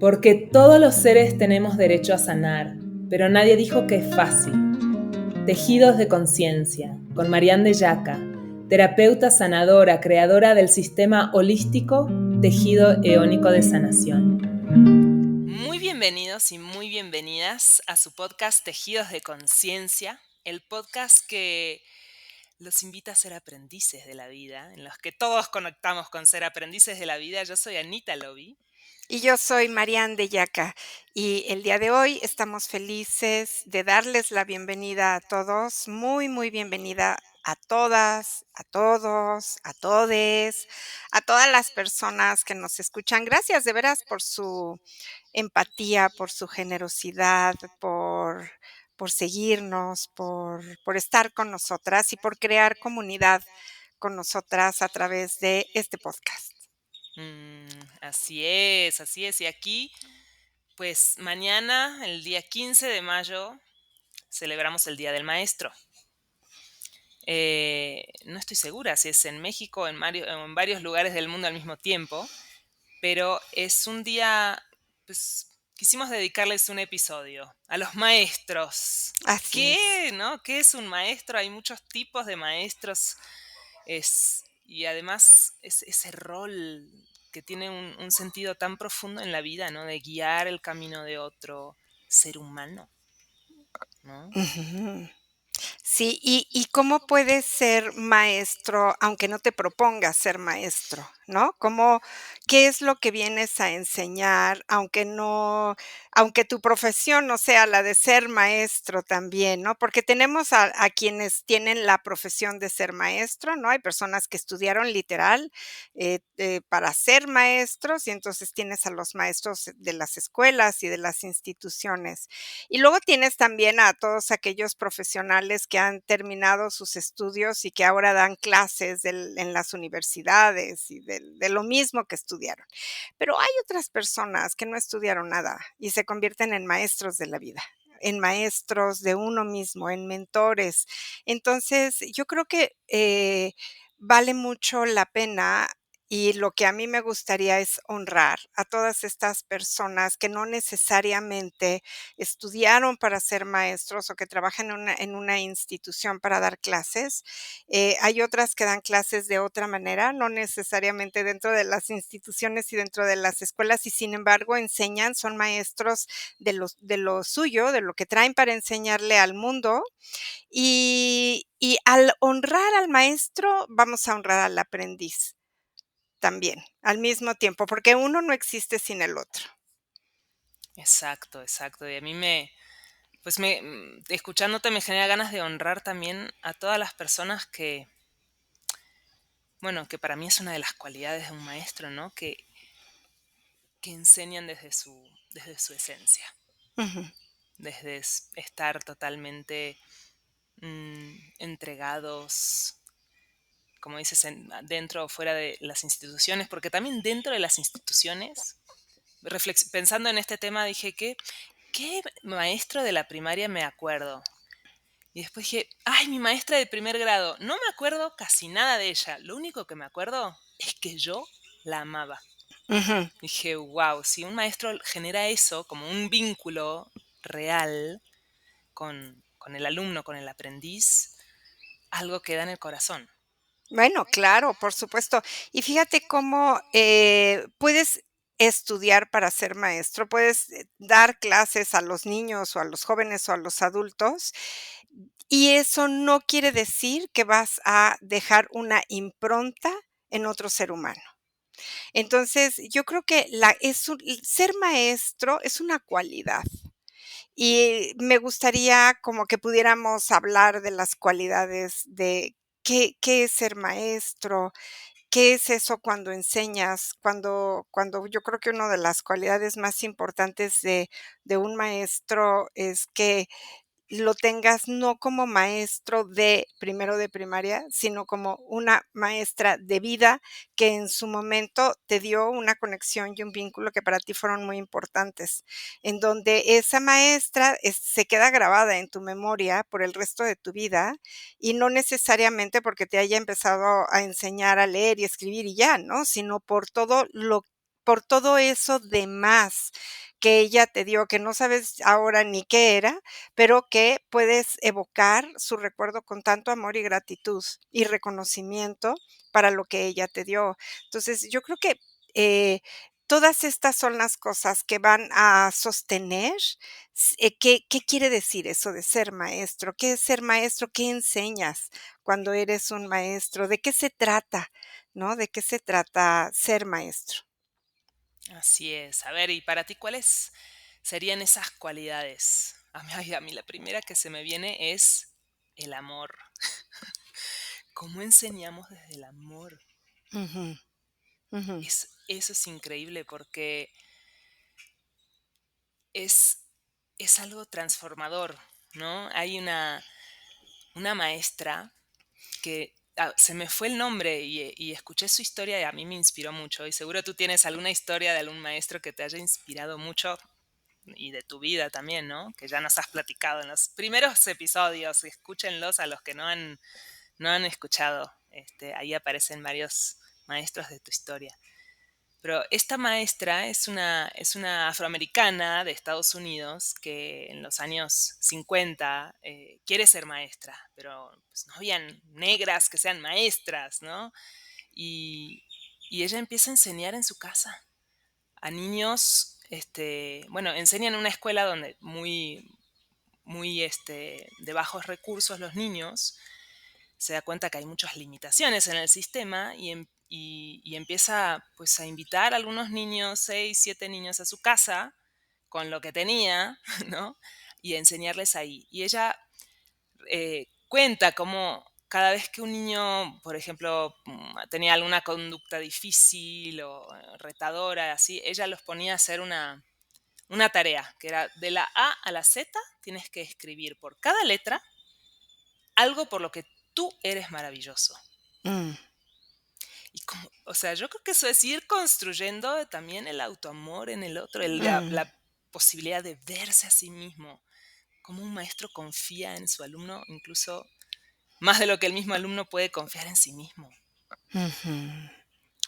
Porque todos los seres tenemos derecho a sanar, pero nadie dijo que es fácil. Tejidos de conciencia, con Marianne de Yaca, terapeuta sanadora, creadora del sistema holístico Tejido Eónico de Sanación. Muy bienvenidos y muy bienvenidas a su podcast Tejidos de Conciencia, el podcast que los invita a ser aprendices de la vida, en los que todos conectamos con ser aprendices de la vida. Yo soy Anita Lovi. Y yo soy Marianne de Yaca, y el día de hoy estamos felices de darles la bienvenida a todos, muy bienvenida a todas, a todos, a todes, a todas las personas que nos escuchan. Gracias de veras por su empatía, por su generosidad, por seguirnos, por estar con nosotras y por crear comunidad con nosotras a través de este podcast. Así es, así es. Y aquí, pues mañana, el día 15 de mayo, celebramos el Día del Maestro. No estoy segura si es en México o en varios lugares del mundo al mismo tiempo, pero es un día, pues quisimos dedicarles un episodio a los maestros. Así es. ¿No? ¿Qué es un maestro? Hay muchos tipos de maestros y además ese rol que tiene un sentido tan profundo en la vida, ¿no? De guiar el camino de otro ser humano, ¿no? Ujú. Sí, ¿y cómo puedes ser maestro aunque no te propongas ser maestro, no? ¿Qué es lo que vienes a enseñar aunque tu profesión no sea la de ser maestro también, ¿no? Porque tenemos a quienes tienen la profesión de ser maestro, ¿no? Hay personas que estudiaron literal, para ser maestros, y entonces tienes a los maestros de las escuelas y de las instituciones. Y luego tienes también a todos aquellos profesionales que han terminado sus estudios y que ahora dan clases en las universidades y de lo mismo que estudiaron. Pero hay otras personas que no estudiaron nada y se convierten en maestros de la vida, en maestros de uno mismo, en mentores. Entonces, yo creo que vale mucho la pena, y lo que a mí me gustaría es honrar a todas estas personas que no necesariamente estudiaron para ser maestros o que trabajan en una institución para dar clases. Hay otras que dan clases de otra manera, no necesariamente dentro de las instituciones y dentro de las escuelas, y sin embargo enseñan, son maestros de lo suyo, de lo que traen para enseñarle al mundo. Y al honrar al maestro, vamos a honrar al aprendiz también, al mismo tiempo, porque uno no existe sin el otro. Exacto, exacto. Y a mí escuchándote me genera ganas de honrar también a todas las personas que para mí es una de las cualidades de un maestro, ¿no? Que enseñan desde su esencia, Ujú. desde estar totalmente entregados, como dices, dentro o fuera de las instituciones, porque también dentro de las instituciones, pensando en este tema, dije, ¿qué maestro de la primaria me acuerdo? Y después dije, ay, mi maestra de primer grado, no me acuerdo casi nada de ella, lo único que me acuerdo es que yo la amaba. Ujú. Dije, wow, si un maestro genera eso como un vínculo real con el alumno, con el aprendiz, algo queda en el corazón. Bueno, claro, por supuesto. Y fíjate cómo, puedes estudiar para ser maestro, puedes, dar clases a los niños, o a los jóvenes, o a los adultos, y eso no quiere decir que vas a dejar una impronta en otro ser humano. Entonces, yo creo que ser maestro es una cualidad. Y me gustaría como que pudiéramos hablar de las cualidades de qué es ser maestro, qué es eso cuando enseñas, cuando yo creo que una de las cualidades más importantes de un maestro es que lo tengas no como maestro de primero de primaria, sino como una maestra de vida que en su momento te dio una conexión y un vínculo que para ti fueron muy importantes, en donde esa maestra se queda grabada en tu memoria por el resto de tu vida, y no necesariamente porque te haya empezado a enseñar a leer y escribir y ya, ¿no? Sino por todo por todo eso de más que ella te dio, que no sabes ahora ni qué era, pero que puedes evocar su recuerdo con tanto amor y gratitud y reconocimiento para lo que ella te dio. Entonces, yo creo que, eh, todas estas son las cosas que van a sostener ¿qué quiere decir eso de ser maestro? ¿Qué es ser maestro? ¿Qué enseñas cuando eres un maestro? ¿De qué se trata, no? ¿De qué se trata ser maestro? Así es. A ver, y para ti, ¿cuáles serían esas cualidades? A mí la primera que se me viene es el amor. ¿Cómo enseñamos desde el amor? Ujú, ujú, Eso es increíble porque es, es algo transformador, ¿no? Hay una maestra que se me fue el nombre y escuché su historia y a mí me inspiró mucho. Y seguro tú tienes alguna historia de algún maestro que te haya inspirado mucho y de tu vida también, ¿no? Que ya nos has platicado en los primeros episodios. Escúchenlos a los que no han escuchado. Ahí aparecen varios maestros de tu historia. Pero esta maestra es una afroamericana de Estados Unidos que en los años 50 quiere ser maestra, pero pues, no habían negras que sean maestras, ¿no? Y, y ella empieza a enseñar en su casa a niños, bueno, enseña en una escuela donde muy de bajos recursos los niños, se da cuenta que hay muchas limitaciones en el sistema y empieza pues a invitar a algunos niños, 6, 7 niños a su casa con lo que tenía, ¿no? Y a enseñarles ahí. Y ella cuenta cómo cada vez que un niño, por ejemplo, tenía alguna conducta difícil o retadora, así, ella los ponía a hacer una tarea, que era de la A a la Z, tienes que escribir por cada letra algo por lo que tú eres maravilloso. mm, Y como, o sea, yo creo que eso es ir construyendo también el autoamor en el otro, la, mm, la posibilidad de verse a sí mismo, como un maestro confía en su alumno, incluso más de lo que el mismo alumno puede confiar en sí mismo, ujú. ¿no?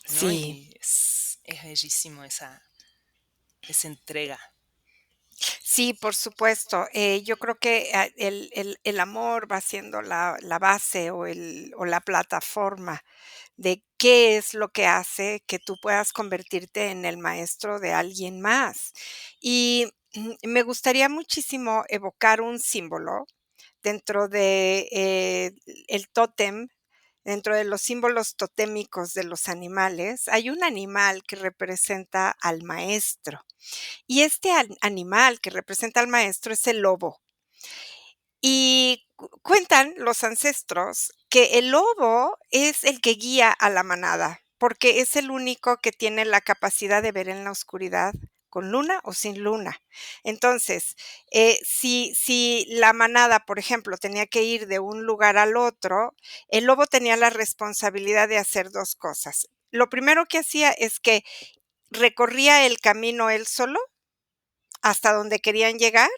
Sí. Y es bellísimo esa entrega. Sí, por supuesto. Yo creo que, el amor va siendo la base o la plataforma de qué es lo que hace que tú puedas convertirte en el maestro de alguien más. Y, me gustaría muchísimo evocar un símbolo dentro de, el tótem, dentro de los símbolos totémicos de los animales, hay un animal que representa al maestro. Y este animal que representa al maestro es el lobo. Y cuentan los ancestros que el lobo es el que guía a la manada, porque es el único que tiene la capacidad de ver en la oscuridad, con luna o sin luna. Entonces, si la manada, por ejemplo, tenía que ir de un lugar al otro, el lobo tenía la responsabilidad de hacer 2 cosas. Lo primero que hacía es que recorría el camino él solo hasta donde querían llegar,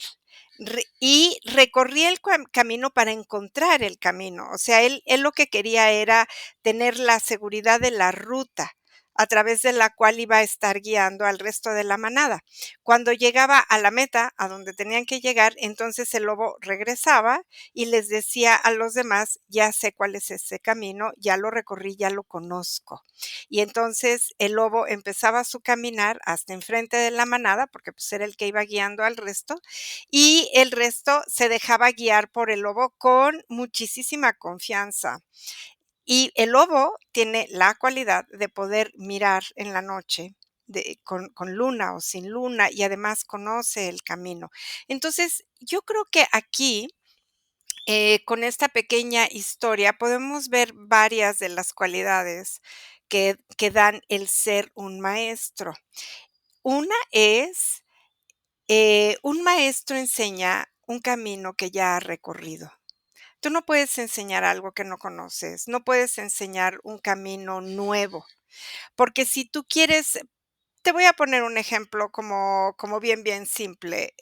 y recorría el camino para encontrar el camino. O sea, él lo que quería era tener la seguridad de la ruta a través de la cual iba a estar guiando al resto de la manada. Cuando llegaba a la meta, a donde tenían que llegar, entonces el lobo regresaba y les decía a los demás: "Ya sé cuál es ese camino, ya lo recorrí, ya lo conozco". Y entonces el lobo empezaba su caminar hasta enfrente de la manada, porque, pues, era el que iba guiando al resto, y el resto se dejaba guiar por el lobo con muchísima confianza. Y el lobo tiene la cualidad de poder mirar en la noche con luna o sin luna, y además conoce el camino. Entonces, yo creo que aquí, con esta pequeña historia, podemos ver varias de las cualidades que dan el ser un maestro. Una es, un maestro enseña un camino que ya ha recorrido. Tú no puedes enseñar algo que no conoces, no puedes enseñar un camino nuevo, porque si tú quieres te voy a poner un ejemplo como bien, bien simple.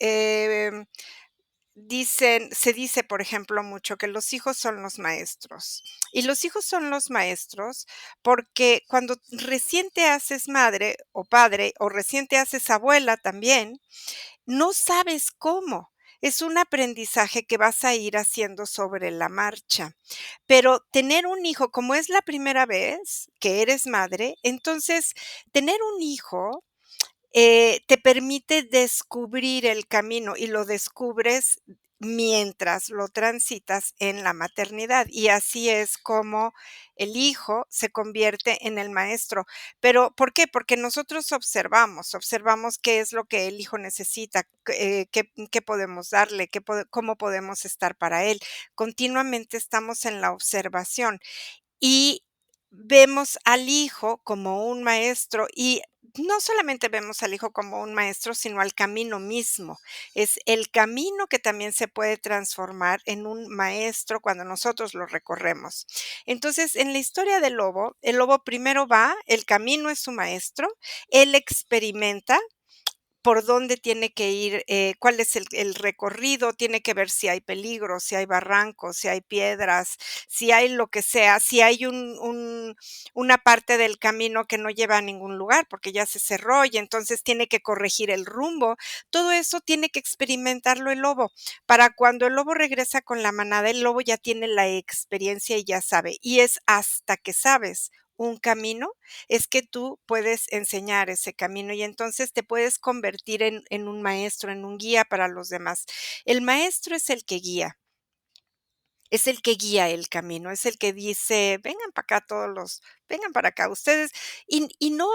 se dice, por ejemplo, mucho que los hijos son los maestros. Y los hijos son los maestros porque cuando recién te haces madre o padre, o recién te haces abuela también, no sabes cómo. Es un aprendizaje que vas a ir haciendo sobre la marcha. Pero tener un hijo, como es la primera vez que eres madre, entonces tener un hijo te permite descubrir el camino y lo descubres mientras lo transitas en la maternidad. Y así es como el hijo se convierte en el maestro. Pero, ¿por qué? Porque nosotros observamos qué es lo que el hijo necesita, qué podemos darle, cómo podemos estar para él. Continuamente estamos en la observación y vemos al hijo como un maestro y no solamente vemos al hijo como un maestro, sino al camino mismo. Es el camino que también se puede transformar en un maestro cuando nosotros lo recorremos. Entonces, en la historia del lobo, el lobo primero va, el camino es su maestro, él experimenta por dónde tiene que ir, cuál es el recorrido, tiene que ver si hay peligro, si hay barrancos, si hay piedras, si hay lo que sea, si hay una parte del camino que no lleva a ningún lugar, porque ya se cerró y entonces tiene que corregir el rumbo. Todo eso tiene que experimentarlo el lobo. Para cuando el lobo regresa con la manada, el lobo ya tiene la experiencia y ya sabe. Y es hasta que sabes un camino es que tú puedes enseñar ese camino y entonces te puedes convertir en un maestro, en un guía para los demás. El maestro es el que guía el camino, es el que dice: "Vengan para acá todos los vengan para acá ustedes", y no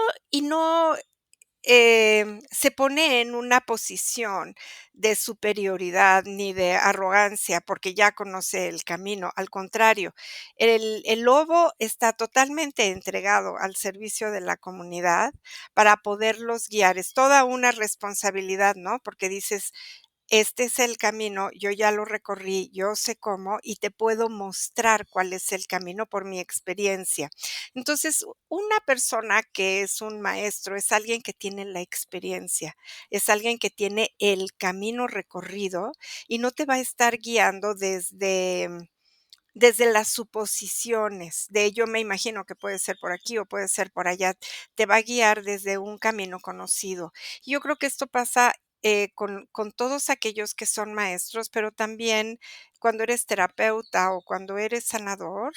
se pone en una posición de superioridad ni de arrogancia porque ya conoce el camino. Al contrario, el lobo está totalmente entregado al servicio de la comunidad para poderlos guiar. Es toda una responsabilidad, ¿no? Porque dices, este es el camino, yo ya lo recorrí, yo sé cómo y te puedo mostrar cuál es el camino por mi experiencia. Entonces, una persona que es un maestro es alguien que tiene la experiencia, es alguien que tiene el camino recorrido y no te va a estar guiando desde las suposiciones de yo me imagino que puede ser por aquí o puede ser por allá, te va a guiar desde un camino conocido. Yo creo que esto pasa, con todos aquellos que son maestros, pero también cuando eres terapeuta o cuando eres sanador,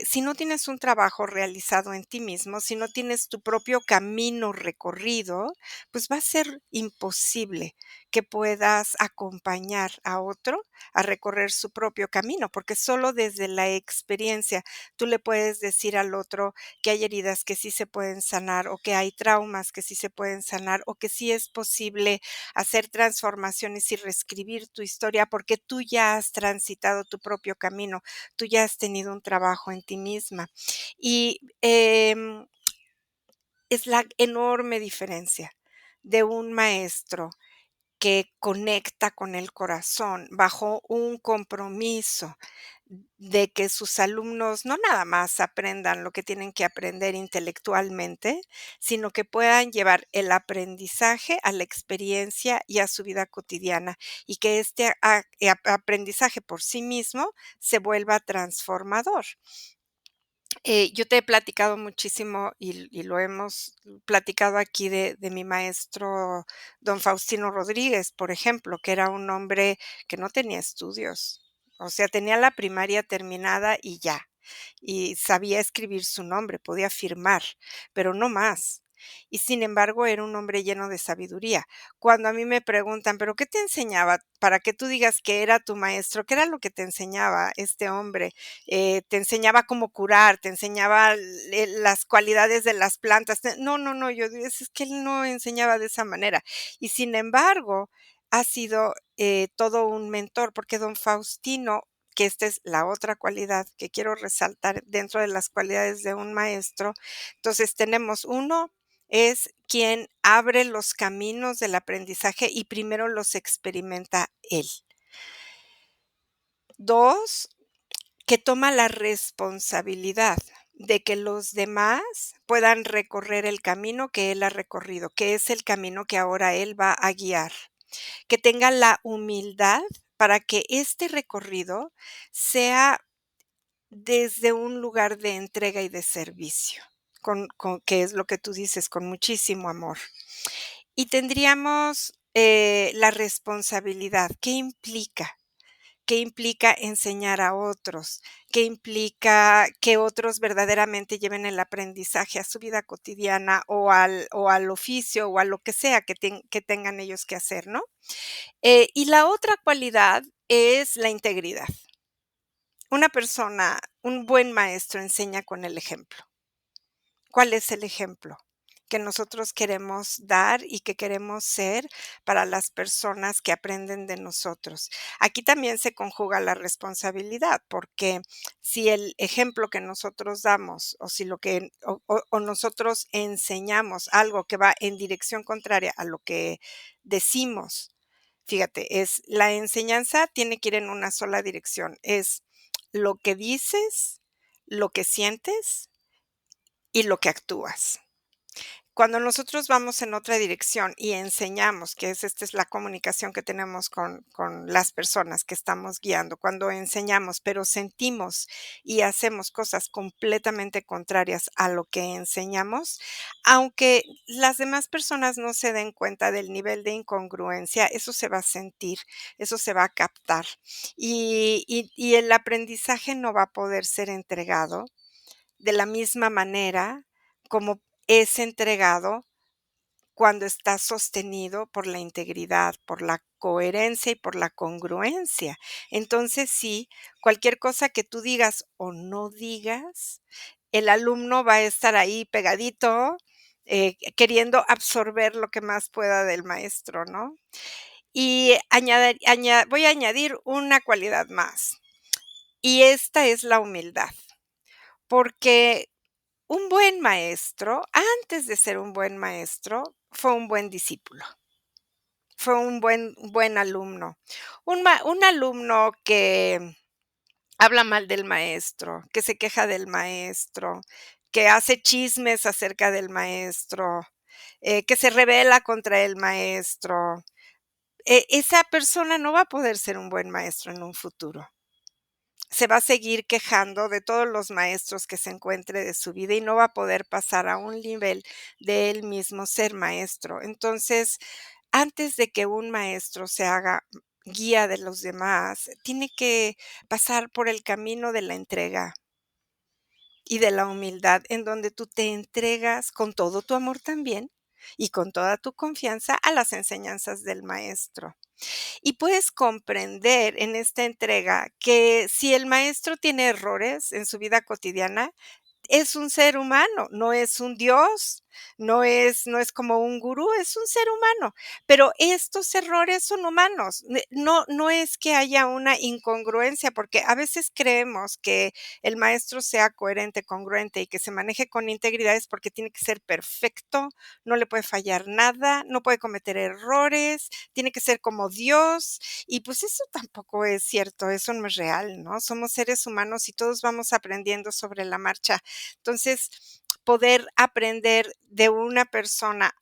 si no tienes un trabajo realizado en ti mismo, si no tienes tu propio camino recorrido, pues va a ser imposible que puedas acompañar a otro a recorrer su propio camino, porque solo desde la experiencia tú le puedes decir al otro que hay heridas que sí se pueden sanar o que hay traumas que sí se pueden sanar o que sí es posible hacer transformaciones y reescribir tu historia porque tú ya has transitado tu propio camino, tú ya has tenido un trabajo en ti misma. Y, es la enorme diferencia de un maestro que conecta con el corazón bajo un compromiso de que sus alumnos no nada más aprendan lo que tienen que aprender intelectualmente, sino que puedan llevar el aprendizaje a la experiencia y a su vida cotidiana, y que este aprendizaje por sí mismo se vuelva transformador. Yo te he platicado muchísimo y lo hemos platicado aquí de mi maestro don Faustino Rodríguez, por ejemplo, que era un hombre que no tenía estudios, o sea, tenía la primaria terminada y ya, y sabía escribir su nombre, podía firmar, pero no más. Y sin embargo, era un hombre lleno de sabiduría. Cuando a mí me preguntan: "¿Pero qué te enseñaba?", para que tú digas que era tu maestro, ¿qué era lo que te enseñaba este hombre? Te enseñaba cómo curar, te enseñaba las cualidades de las plantas. No, no, no, yo digo, es que él no enseñaba de esa manera. Y sin embargo, ha sido todo un mentor, porque don Faustino, que esta es la otra cualidad que quiero resaltar dentro de las cualidades de un maestro. Entonces tenemos uno, es quien abre los caminos del aprendizaje y primero los experimenta él. 2, que toma la responsabilidad de que los demás puedan recorrer el camino que él ha recorrido, que es el camino que ahora él va a guiar. Que tenga la humildad para que este recorrido sea desde un lugar de entrega y de servicio, que es lo que tú dices, con muchísimo amor. Y tendríamos, la responsabilidad, ¿qué implica? ¿Qué implica enseñar a otros? ¿Qué implica que otros verdaderamente lleven el aprendizaje a su vida cotidiana o al oficio o a lo que sea que tengan ellos que hacer, ¿no? Y la otra cualidad es la integridad. Un buen maestro enseña con el ejemplo. ¿Cuál es el ejemplo que nosotros queremos dar y que queremos ser para las personas que aprenden de nosotros? Aquí también se conjuga la responsabilidad, porque si el ejemplo que nosotros damos o si lo que o nosotros enseñamos algo que va en dirección contraria a lo que decimos, fíjate, es la enseñanza tiene que ir en una sola dirección, es lo que dices, lo que sientes y lo que actúas. Cuando nosotros vamos en otra dirección y enseñamos, que esta es la comunicación que tenemos con las personas que estamos guiando, cuando enseñamos, pero sentimos y hacemos cosas completamente contrarias a lo que enseñamos, aunque las demás personas no se den cuenta del nivel de incongruencia, eso se va a sentir, eso se va a captar. Y el aprendizaje no va a poder ser entregado de la misma manera como es entregado cuando está sostenido por la integridad, por la coherencia y por la congruencia. Entonces, sí, cualquier cosa que tú digas o no digas, el alumno va a estar ahí pegadito, queriendo absorber lo que más pueda del maestro, ¿no? Y voy a añadir una cualidad más, y esta es la humildad, porque un buen maestro, antes de ser un buen maestro, fue un buen discípulo, fue un buen alumno. Un alumno que habla mal del maestro, que se queja del maestro, que hace chismes acerca del maestro, que se rebela contra el maestro, esa persona no va a poder ser un buen maestro en un futuro. Se va a seguir quejando de todos los maestros que se encuentre de su vida y no va a poder pasar a un nivel de él mismo ser maestro. Entonces, antes de que un maestro se haga guía de los demás, tiene que pasar por el camino de la entrega y de la humildad, en donde tú te entregas con todo tu amor también y con toda tu confianza a las enseñanzas del maestro. Y puedes comprender en esta entrega que si el maestro tiene errores en su vida cotidiana, es un ser humano, no es un dios, no es como un gurú, es un ser humano, pero estos errores son humanos. No es que haya una incongruencia, porque a veces creemos que el maestro sea coherente, congruente y que se maneje con integridad es porque tiene que ser perfecto, no le puede fallar nada, no puede cometer errores, tiene que ser como Dios, y pues eso tampoco es cierto, eso no es real, ¿no? Somos seres humanos y todos vamos aprendiendo sobre la marcha. Entonces, poder aprender de una persona,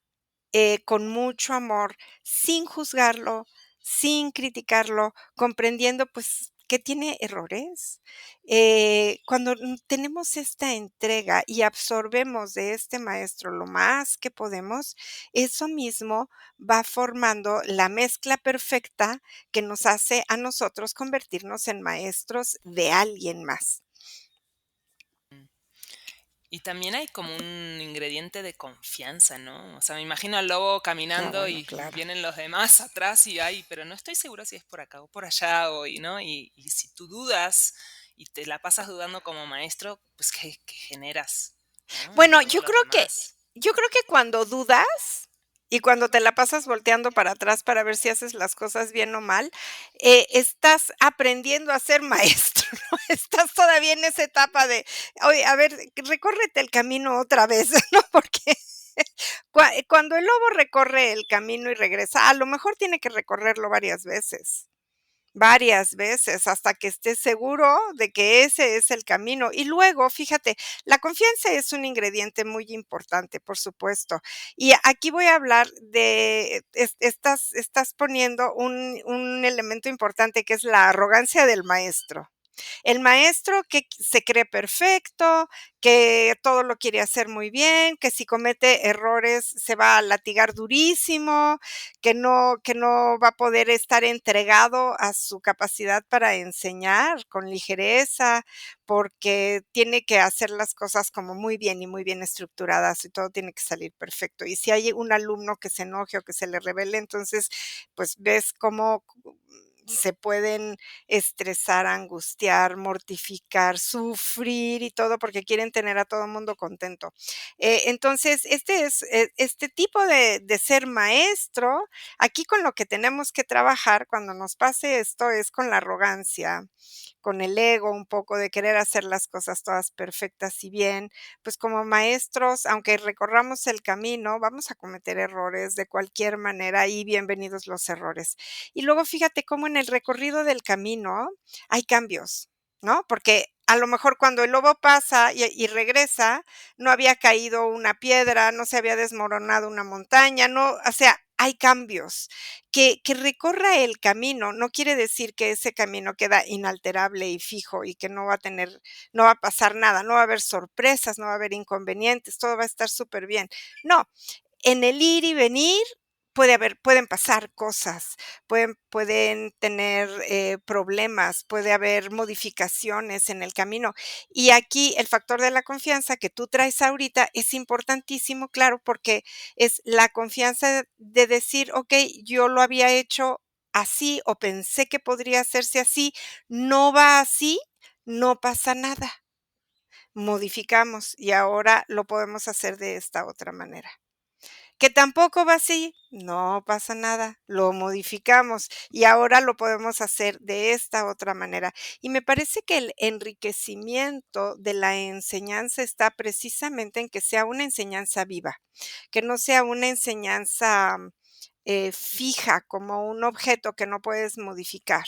con mucho amor, sin juzgarlo, sin criticarlo, comprendiendo, pues, que tiene errores. Cuando tenemos esta entrega y absorbemos de este maestro lo más que podemos, eso mismo va formando la mezcla perfecta que nos hace a nosotros convertirnos en maestros de alguien más. Y también hay como un ingrediente de confianza, ¿no? O sea, me imagino al lobo Ah, caminando bueno, y claro. vienen los demás atrás y ay, pero no estoy seguro si es por acá o por allá hoy, ¿no? Y si tú dudas y te la pasas dudando como maestro, pues ¿qué generas, ¿no? En Bueno, todos los demás. yo creo que cuando dudas y cuando te la pasas volteando para atrás para ver si haces las cosas bien o mal, estás aprendiendo a ser maestro, ¿no? Estás todavía en esa etapa de: "Oye, a ver, recórrete el camino otra vez", ¿no? Porque cuando el lobo recorre el camino y regresa, a lo mejor tiene que recorrerlo varias veces. varias veces hasta que estés seguro de que ese es el camino. Y luego, fíjate, la confianza es un ingrediente muy importante, por supuesto. Y aquí voy a hablar de, estás poniendo un elemento importante que es la arrogancia del maestro. El maestro que se cree perfecto, que todo lo quiere hacer muy bien, que si comete errores se va a latigar durísimo, que no va a poder estar entregado a su capacidad para enseñar con ligereza, porque tiene que hacer las cosas como muy bien y muy bien estructuradas y todo tiene que salir perfecto. Y si hay un alumno que se enoje o que se le revele, entonces, pues ves cómo se pueden estresar, angustiar, mortificar, sufrir y todo porque quieren tener a todo el mundo contento. Entonces, este tipo de ser maestro, aquí con lo que tenemos que trabajar cuando nos pase esto es con la arrogancia, con el ego un poco de querer hacer las cosas todas perfectas y bien, pues como maestros, aunque recorramos el camino, vamos a cometer errores de cualquier manera y bienvenidos los errores. Y luego fíjate cómo en el recorrido del camino hay cambios, ¿no? Porque a lo mejor cuando el lobo pasa y regresa, no había caído una piedra, no se había desmoronado una montaña, no, o sea, hay cambios. Que recorra el camino no quiere decir que ese camino queda inalterable y fijo y que no va a pasar nada, no va a haber sorpresas, no va a haber inconvenientes, todo va a estar súper bien. No, en el ir y venir pueden pasar cosas, pueden tener, problemas, puede haber modificaciones en el camino. Y aquí el factor de la confianza que tú traes ahorita es importantísimo, claro, porque es la confianza de decir: "Okey, yo lo había hecho así o pensé que podría hacerse así, no va así, no pasa nada, modificamos y ahora lo podemos hacer de esta otra manera". Que tampoco va así, no pasa nada, lo modificamos y ahora lo podemos hacer de esta otra manera. Y me parece que el enriquecimiento de la enseñanza está precisamente en que sea una enseñanza viva, que no sea una enseñanza fija como un objeto que no puedes modificar,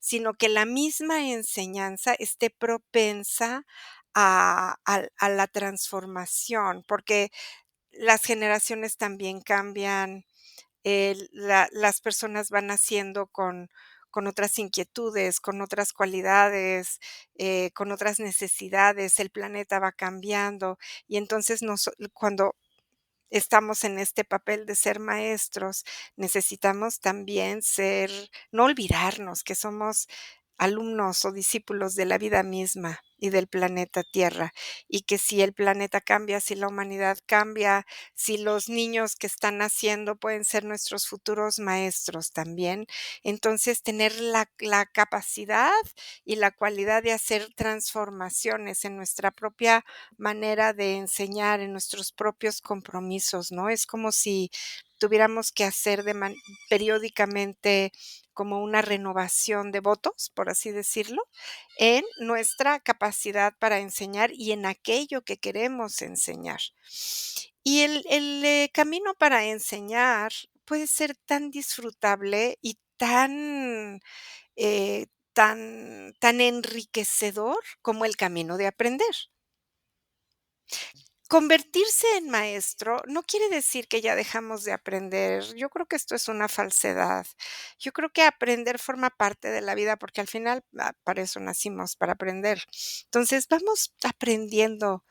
sino que la misma enseñanza esté propensa a la transformación, porque las generaciones también cambian, las personas van naciendo con otras inquietudes, con otras cualidades, con otras necesidades, el planeta va cambiando y entonces cuando estamos en este papel de ser maestros, necesitamos también no olvidarnos que somos alumnos o discípulos de la vida misma y del planeta Tierra, y que si el planeta cambia, si la humanidad cambia, si los niños que están naciendo pueden ser nuestros futuros maestros también, entonces tener la capacidad y la cualidad de hacer transformaciones en nuestra propia manera de enseñar, en nuestros propios compromisos, ¿no? Es como si tuviéramos que hacer periódicamente como una renovación de votos, por así decirlo, en nuestra capacidad para enseñar y en aquello que queremos enseñar. Y el camino para enseñar puede ser tan disfrutable y tan enriquecedor como el camino de aprender. Convertirse en maestro no quiere decir que ya dejamos de aprender. Yo creo que esto es una falsedad. Yo creo que aprender forma parte de la vida porque al final para eso nacimos, para aprender. Entonces vamos aprendiendo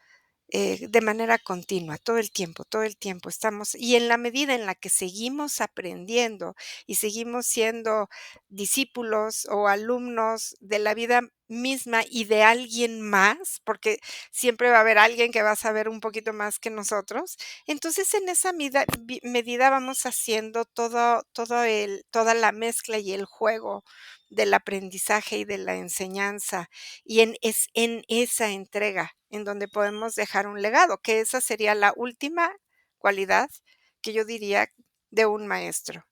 de manera continua, todo el tiempo estamos y en la medida en la que seguimos aprendiendo y seguimos siendo discípulos o alumnos de la vida misma y de alguien más, porque siempre va a haber alguien que va a saber un poquito más que nosotros, entonces en esa medida vamos haciendo toda la mezcla y el juego del aprendizaje y de la enseñanza y es en esa entrega en donde podemos dejar un legado, que esa sería la última cualidad que yo diría de un maestro.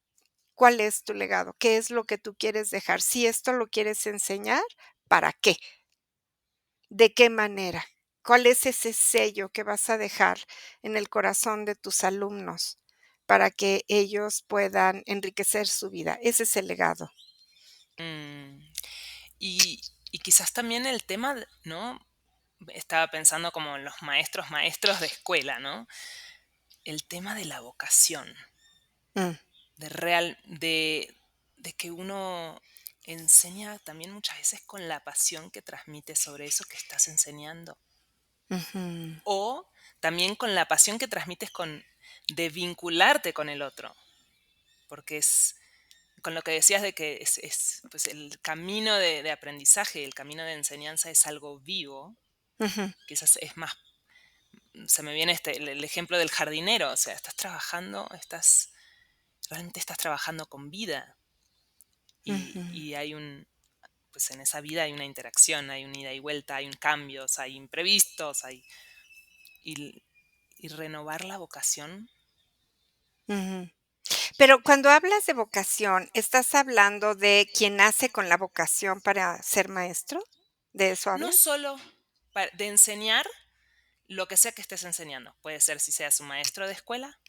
¿Cuál es tu legado? ¿Qué es lo que tú quieres dejar? Si esto lo quieres enseñar, ¿para qué? ¿De qué manera? ¿Cuál es ese sello que vas a dejar en el corazón de tus alumnos para que ellos puedan enriquecer su vida? Ese es el legado. Mm, y quizás también el tema, ¿no? Estaba pensando como en los maestros de escuela, ¿no? El tema de la vocación, Mm, de que uno enseña también muchas veces con la pasión que transmite sobre eso que estás enseñando. ujú, O también con la pasión que transmites de vincularte con el otro. Porque es con lo que decías de que pues el camino de aprendizaje, el camino de enseñanza es algo vivo. ujú, Quizás es más, se me viene el ejemplo del jardinero, o sea, estás trabajando, realmente estás trabajando con vida ujú, y pues en esa vida hay una interacción, hay un ida y vuelta, hay un cambios, hay imprevistos, y, y renovar la vocación. ujú. Pero cuando hablas de vocación, ¿estás hablando de quien nace con la vocación para ser maestro? ¿De eso No hablas? solo de enseñar lo que sea que estés enseñando. Puede ser si seas un maestro de escuela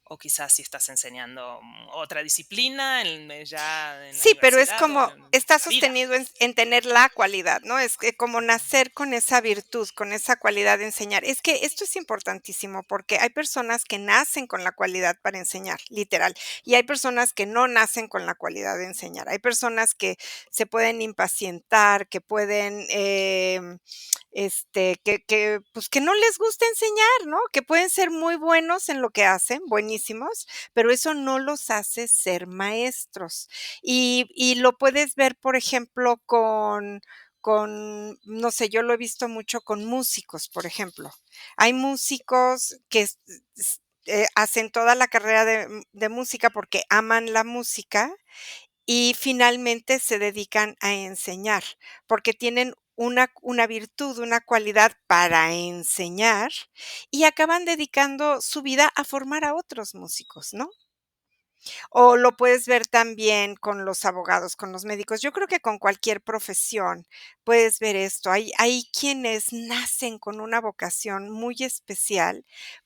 o quizás si estás enseñando otra disciplina ya en la Sí, pero es universidad o como en está la vida. sostenido en tener la cualidad, ¿no? Es que como nacer con esa virtud, con esa cualidad de enseñar. Es que esto es importantísimo porque hay personas que nacen con la cualidad para enseñar, literal, y hay personas que no nacen con la cualidad de enseñar. Hay personas que se pueden impacientar, que pueden, pues, que no les gusta enseñar, ¿no? Que pueden ser muy buenos en lo que hacen, buenísimos, pero eso no los hace ser maestros. Y lo puedes ver, por ejemplo, no sé, yo lo he visto mucho con músicos, por ejemplo. Hay músicos que hacen toda la carrera de música porque aman la música y finalmente se dedican a enseñar, porque tienen una virtud, una cualidad para enseñar y acaban dedicando su vida a formar a otros músicos, ¿no? O lo puedes ver también con los abogados, con los médicos. Yo creo que con cualquier profesión puedes ver esto. Hay quienes nacen con una vocación muy especial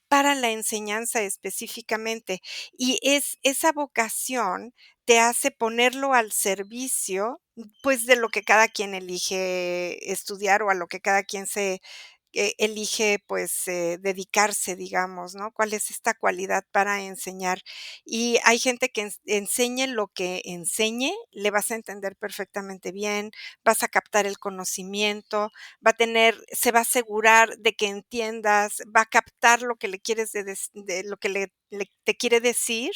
para la enseñanza específicamente, y esa vocación te hace ponerlo al servicio, pues, de lo que cada quien elige estudiar o a lo que cada quien elige, pues, dedicarse, digamos, ¿no? ¿Cuál es esta cualidad para enseñar? Y hay gente que enseñe lo que enseñe, le vas a entender perfectamente bien, vas a captar el conocimiento, se va a asegurar de que entiendas, va a captar lo que le quieres de lo que te quiere decir,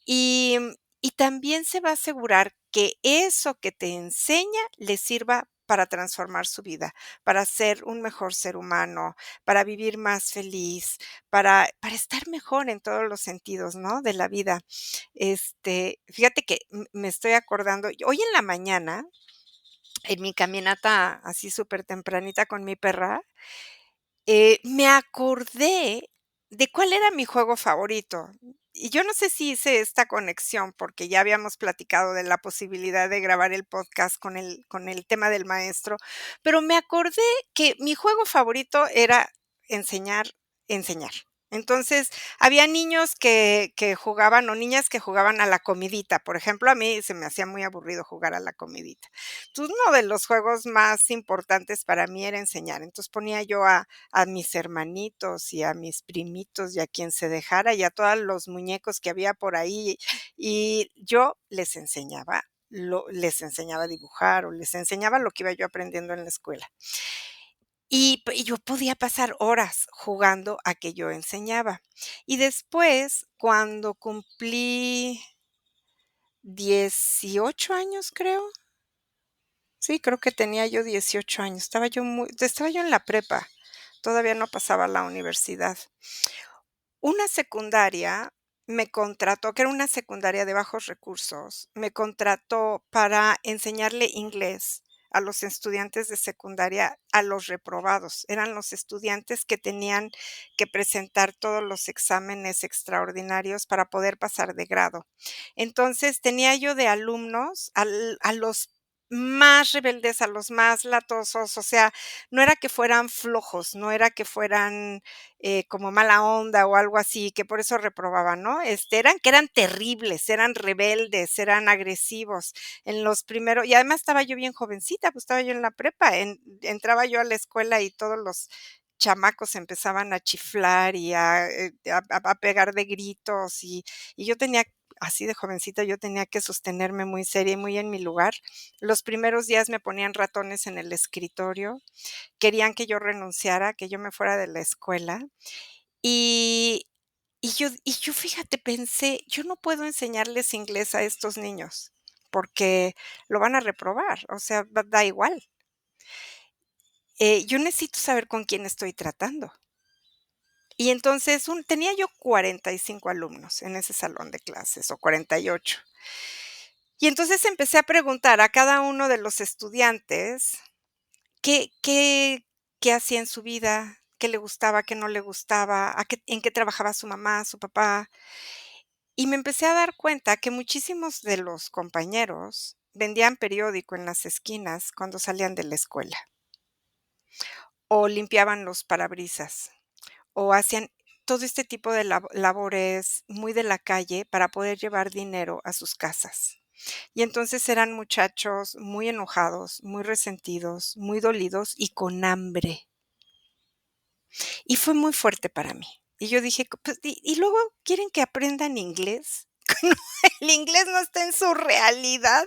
y y también se va a asegurar que eso que te enseña le sirva para transformar su vida, para ser un mejor ser humano, para vivir más feliz, para estar mejor en todos los sentidos, ¿no?, de la vida. Fíjate que me estoy acordando, hoy en la mañana, en mi caminata así súper tempranita con mi perra, me acordé de cuál era mi juego favorito. Y yo no sé si hice esta conexión, porque ya habíamos platicado de la posibilidad de grabar el podcast con el tema del maestro, pero me acordé que mi juego favorito era enseñar, enseñar. Entonces, había niños que jugaban o niñas que jugaban a la comidita. Por ejemplo, a mí se me hacía muy aburrido jugar a la comidita. Entonces, uno de los juegos más importantes para mí era enseñar. Entonces, ponía yo a mis hermanitos y a mis primitos y a quien se dejara y a todos los muñecos que había por ahí, y yo les enseñaba a dibujar o les enseñaba lo que iba yo aprendiendo en la escuela. Y yo podía pasar horas jugando a que yo enseñaba. Y después, cuando cumplí 18 años, creo. Sí, creo que tenía yo 18 años. Estaba yo en la prepa, todavía no pasaba a la universidad. Una secundaria me contrató, que era una secundaria de bajos recursos, me contrató para enseñarle inglés a los estudiantes de secundaria, a los reprobados. Eran los estudiantes que tenían que presentar todos los exámenes extraordinarios para poder pasar de grado. Entonces, tenía yo de alumnos a los más rebeldes, a los más latosos, o sea, no era que fueran flojos, no era que fueran, como mala onda o algo así, que por eso reprobaban, ¿no? Eran que eran terribles, eran rebeldes, eran agresivos. En los primeros y además estaba yo bien jovencita, pues, estaba yo en la prepa, entraba yo a la escuela y todos los chamacos empezaban a chiflar y a pegar de gritos, y yo tenía así de jovencita, yo tenía que sostenerme muy seria y muy en mi lugar. Los primeros días me ponían ratones en el escritorio, querían que yo renunciara, que yo me fuera de la escuela, y y yo, fíjate, pensé, yo no puedo enseñarles inglés a estos niños, porque lo van a reprobar, o sea, da igual. Yo necesito saber con quién estoy tratando. Y entonces tenía yo 45 alumnos en ese salón de clases, o 48. Y entonces empecé a preguntar a cada uno de los estudiantes qué hacía en su vida, qué le gustaba, qué no le gustaba, en qué trabajaba su mamá, su papá. Y me empecé a dar cuenta que muchísimos de los compañeros vendían periódico en las esquinas cuando salían de la escuela, o limpiaban los parabrisas, o hacían todo este tipo de labores muy de la calle para poder llevar dinero a sus casas. Y entonces eran muchachos muy enojados, muy resentidos, muy dolidos y con hambre. Y fue muy fuerte para mí. Y yo dije, pues, ¿y luego quieren que aprendan inglés? No, el inglés no está en su realidad.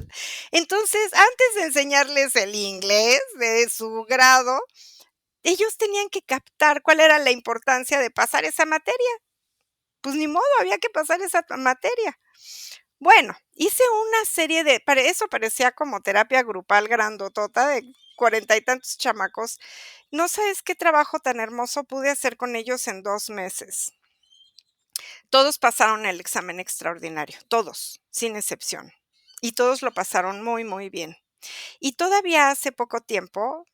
Entonces, antes de enseñarles el inglés de su grado, ellos tenían que captar cuál era la importancia de pasar esa materia. Pues ni modo, había que pasar esa materia. Bueno, hice una serie eso parecía como terapia grupal grandotota de 40 y tantos chamacos. No sabes qué trabajo tan hermoso pude hacer con ellos en 2 meses. Todos pasaron el examen extraordinario, todos, sin excepción. Y todos lo pasaron muy, muy bien. Y todavía hace poco tiempo,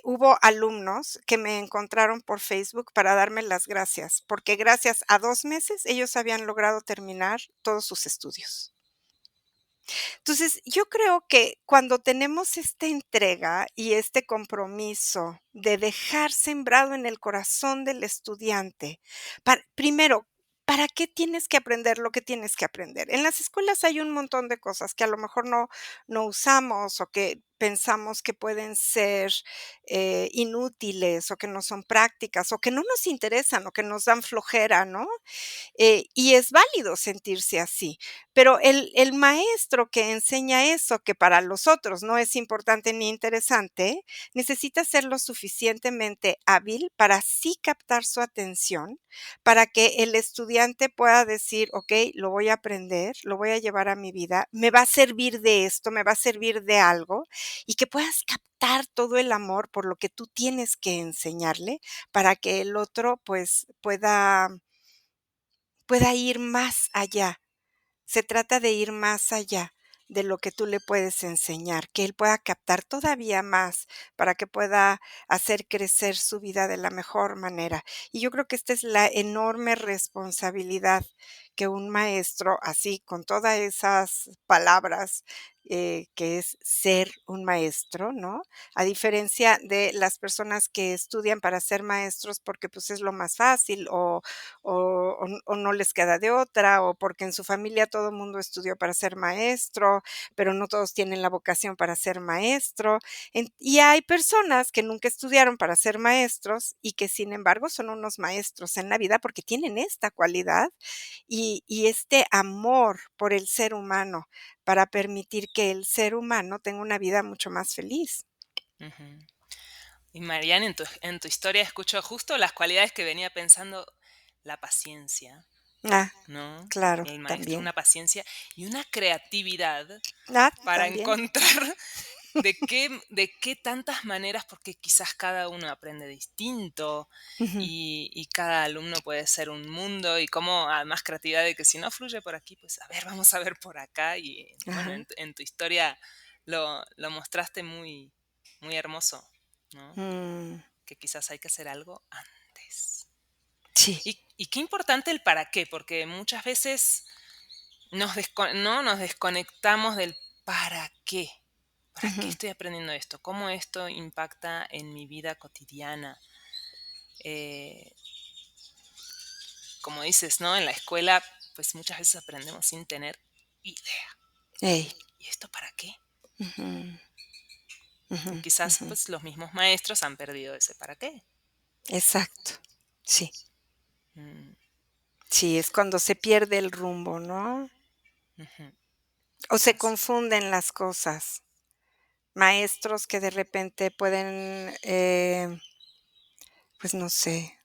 hubo alumnos que me encontraron por Facebook para darme las gracias, porque gracias a 2 meses ellos habían logrado terminar todos sus estudios. Entonces, yo creo que cuando tenemos esta entrega y este compromiso de dejar sembrado en el corazón del estudiante, primero, ¿para qué tienes que aprender lo que tienes que aprender? En las escuelas hay un montón de cosas que a lo mejor no usamos o que pensamos que pueden ser inútiles o que no son prácticas o que no nos interesan o que nos dan flojera, ¿no? Y es válido sentirse así, pero el maestro que enseña eso, que para los otros no es importante ni interesante, necesita ser lo suficientemente hábil para sí captar su atención, para que el estudiante pueda decir: "Okey, lo voy a aprender, lo voy a llevar a mi vida, me va a servir de esto, me va a servir de algo", y que puedas captar todo el amor por lo que tú tienes que enseñarle, para que el otro, pues, pueda ir más allá. Se trata de ir más allá de lo que tú le puedes enseñar, que él pueda captar todavía más para que pueda hacer crecer su vida de la mejor manera. Y yo creo que esta es la enorme responsabilidad que un maestro, así con todas esas palabras, que es ser un maestro, ¿no? A diferencia de las personas que estudian para ser maestros porque pues es lo más fácil o no les queda de otra, o porque en su familia todo el mundo estudió para ser maestro, pero no todos tienen la vocación para ser maestro. Y hay personas que nunca estudiaron para ser maestros y que sin embargo son unos maestros en la vida porque tienen esta cualidad y este amor por el ser humano para permitir que el ser humano tenga una vida mucho más feliz. Ujú. Y Marianne, en tu historia escucho justo las cualidades que venía pensando, la paciencia, Ah, ¿no? claro, El maestro, también. una paciencia y una creatividad Ah, para también. encontrar de qué tantas maneras, porque quizás cada uno aprende distinto Ujú, y cada alumno puede ser un mundo y como además creatividad de que si no fluye por aquí, pues a ver, vamos a ver por acá y bueno, ajá. en tu historia lo mostraste muy, muy hermoso, ¿no? Mm, Que quizás hay que hacer algo antes. sí. Y qué importante el para qué, porque muchas veces ¿no? Nos desconectamos del para qué. ¿Para qué Ujú. estoy aprendiendo esto? ¿Cómo esto impacta en mi vida cotidiana? Eh, Como dices, ¿no? En la escuela, pues muchas veces aprendemos sin tener idea. Ey. ¿Y esto para qué? Ujú, ujú, Y quizás ujú. pues los mismos maestros han perdido ese para qué. Exacto. Sí, Mm, sí, es cuando se pierde el rumbo, ¿no? ujú, O se así. confunden las cosas. Maestros que de repente pueden, pues no sé,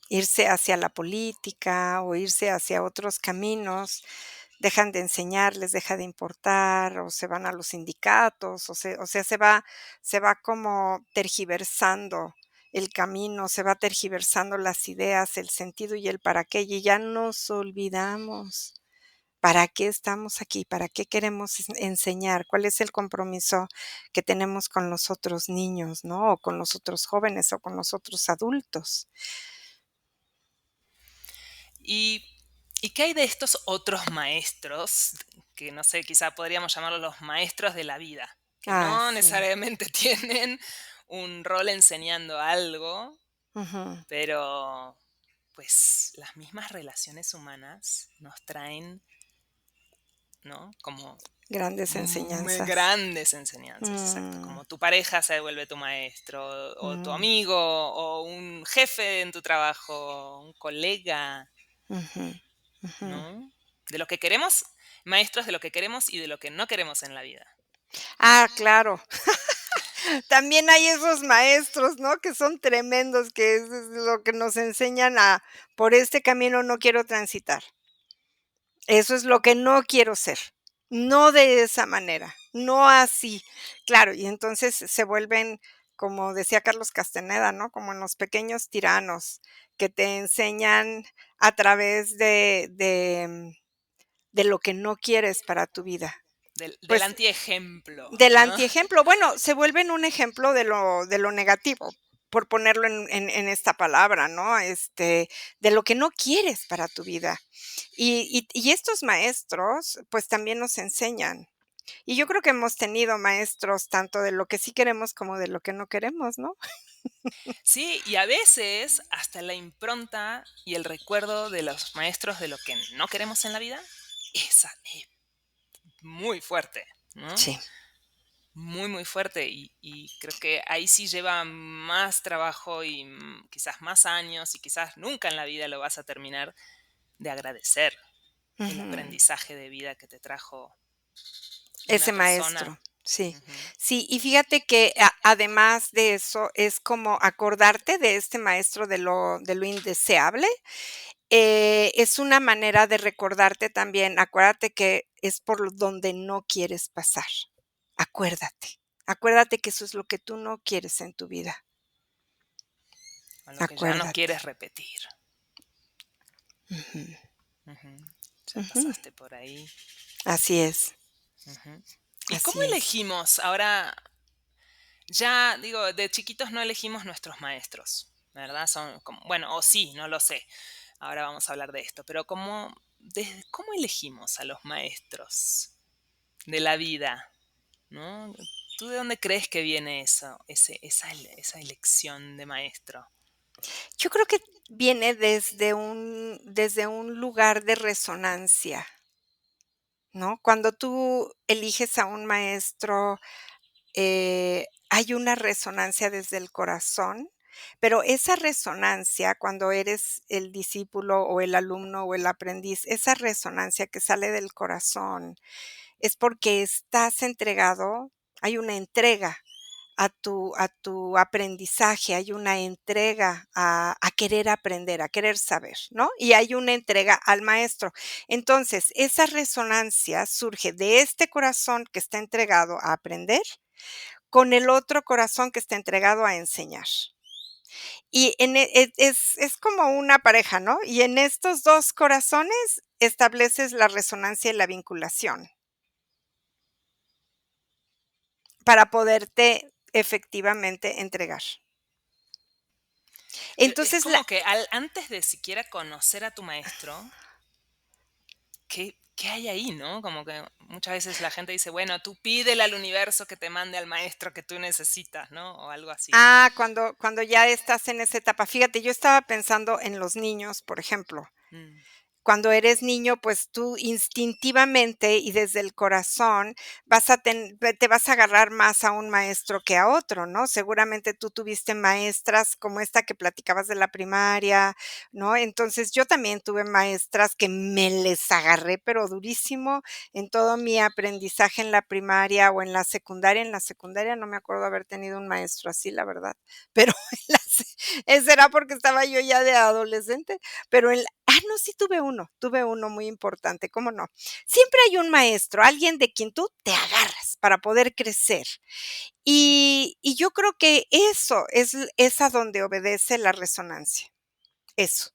irse hacia la política o irse hacia otros caminos, dejan de enseñar, les deja de importar o se van a los sindicatos, o sea, se va como tergiversando el camino, se va tergiversando las ideas, el sentido y el para qué, y ya nos olvidamos. ¿Para qué estamos aquí? ¿Para qué queremos enseñar? ¿Cuál es el compromiso que tenemos con los otros niños, no? O con los otros jóvenes o con los otros adultos. ¿Y, y qué hay de estos otros maestros, que no sé, quizá podríamos llamarlos los maestros de la vida, que Ah, no sí. necesariamente tienen un rol enseñando algo, Ujú. pero pues las mismas relaciones humanas nos traen, ¿no? Como Grandes enseñanzas. grandes enseñanzas, exacto. Mm, Como tu pareja se vuelve tu maestro, o tu mm, amigo, o un jefe en tu trabajo, un colega, ujú, ujú. ¿no? De lo que queremos, maestros de lo que queremos y de lo que no queremos en la vida. Ah, claro. También hay esos maestros, ¿no? Que son tremendos, que es lo que nos enseñan a, por este camino no quiero transitar. Eso es lo que no quiero ser. No de esa manera, no así. Claro, y entonces se vuelven, como decía Carlos Castaneda, ¿no? Como en los pequeños tiranos que te enseñan a través de lo que no quieres para tu vida. Del Pues antiejemplo, del ¿no? antiejemplo, bueno, se vuelven un ejemplo de lo negativo, por ponerlo en esta palabra, ¿no? De lo que no quieres para tu vida. Y estos maestros, pues, también nos enseñan. Y yo creo que hemos tenido maestros tanto de lo que sí queremos como de lo que no queremos, ¿no? Sí, y a veces hasta la impronta y el recuerdo de los maestros de lo que no queremos en la vida, esa es muy fuerte, ¿no? Sí. Muy, muy fuerte. Y creo que ahí sí lleva más trabajo y quizás más años y quizás nunca en la vida lo vas a terminar de agradecer el Ujú. aprendizaje de vida que te trajo una Ese persona. maestro, sí. Ujú. Sí, y fíjate que además de eso, es como acordarte de este maestro de lo indeseable. Es una manera de recordarte también, acuérdate que es por donde no quieres pasar. Acuérdate, acuérdate que eso es lo que tú no quieres en tu vida. Con lo que ya no Acuérdate. quieres repetir. Ujú, Ujú. Ya ujú. pasaste por ahí. Así es, Ujú. ¿Y cómo así es. elegimos? Ahora, ya digo, de chiquitos no elegimos nuestros maestros, ¿verdad? Son como, bueno, o sí, no lo sé. Ahora vamos a hablar de esto, pero ¿cómo elegimos a los maestros de la vida? ¿No? ¿Tú de dónde crees que viene eso, esa elección de maestro? Yo creo que viene desde un lugar de resonancia, ¿no? Cuando tú eliges a un maestro, hay una resonancia desde el corazón, pero esa resonancia, cuando eres el discípulo o el alumno o el aprendiz, esa resonancia que sale del corazón es porque estás entregado, hay una entrega a tu aprendizaje, hay una entrega a querer aprender, a querer saber, ¿no? Y hay una entrega al maestro. Entonces, esa resonancia surge de este corazón que está entregado a aprender con el otro corazón que está entregado a enseñar. Y es como una pareja, ¿no? Y en estos 2 corazones estableces la resonancia y la vinculación para poderte efectivamente entregar. Pero es Entonces, como que antes de siquiera conocer a tu maestro, ¿qué hay ahí, no? Como que muchas veces la gente dice, bueno, tú pídele al universo que te mande al maestro que tú necesitas, ¿no? O algo así. Cuando ya estás en esa etapa. Fíjate, yo estaba pensando en los niños, por ejemplo. Mm, Cuando eres niño, pues tú instintivamente y desde el corazón te vas a agarrar más a un maestro que a otro, ¿no? Seguramente tú tuviste maestras como esta que platicabas de la primaria, ¿no? Entonces, yo también tuve maestras que me les agarré, pero durísimo en todo mi aprendizaje en la primaria o en la secundaria. En la secundaria no me acuerdo haber tenido un maestro así, la verdad, pero será porque estaba yo ya de adolescente, pero no, sí tuve uno muy importante, ¿cómo no? Siempre hay un maestro, alguien de quien tú te agarras para poder crecer. Y yo creo que eso es a donde obedece la resonancia, eso.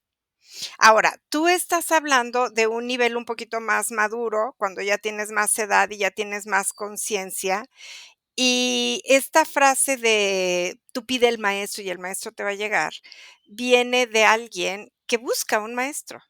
Ahora, tú estás hablando de un nivel un poquito más maduro, cuando ya tienes más edad y ya tienes más conciencia, y esta frase de: "Tú pide el maestro y el maestro te va a llegar", viene de alguien que busca un maestro,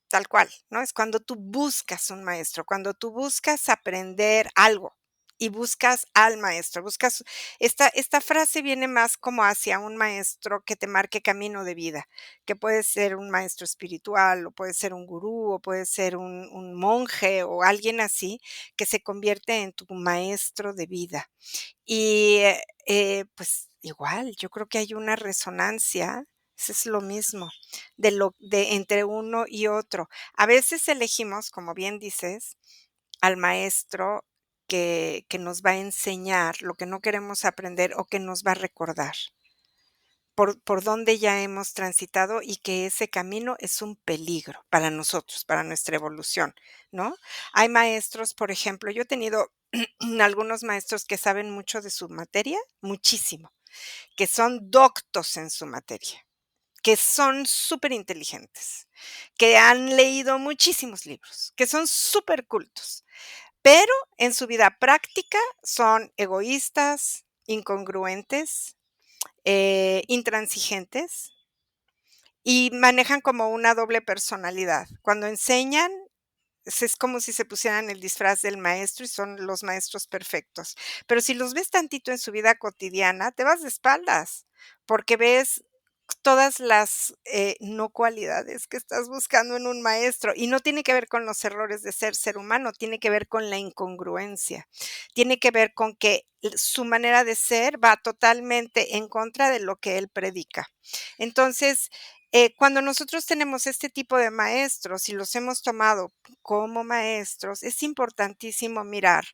tal cual, ¿no? Es cuando tú buscas un maestro, cuando tú buscas aprender algo y buscas al maestro, buscas esta frase viene más como hacia un maestro que te marque camino de vida, que puede ser un maestro espiritual, o puede ser un gurú, o puede ser un monje, o alguien así, que se convierte en tu maestro de vida. Y, pues, igual, yo creo que hay una resonancia, eso es lo mismo, de entre uno y otro. A veces elegimos, como bien dices, al maestro que nos va a enseñar lo que no queremos aprender o que nos va a recordar por dónde ya hemos transitado y que ese camino es un peligro para nosotros, para nuestra evolución, ¿no? Hay maestros, por ejemplo, yo he tenido algunos maestros que saben mucho de su materia, muchísimo, que son doctos en su materia, que son superinteligentes, que han leído muchísimos libros, que son supercultos, pero en su vida práctica son egoístas, incongruentes, intransigentes y manejan como una doble personalidad. Cuando enseñan, es como si se pusieran el disfraz del maestro y son los maestros perfectos. Pero si los ves tantito en su vida cotidiana, te vas de espaldas, porque ves todas las, no cualidades que estás buscando en un maestro, y no tiene que ver con los errores de ser humano, tiene que ver con la incongruencia, tiene que ver con que su manera de ser va totalmente en contra de lo que él predica. Entonces, cuando nosotros tenemos este tipo de maestros y los hemos tomado como maestros, es importantísimo mirar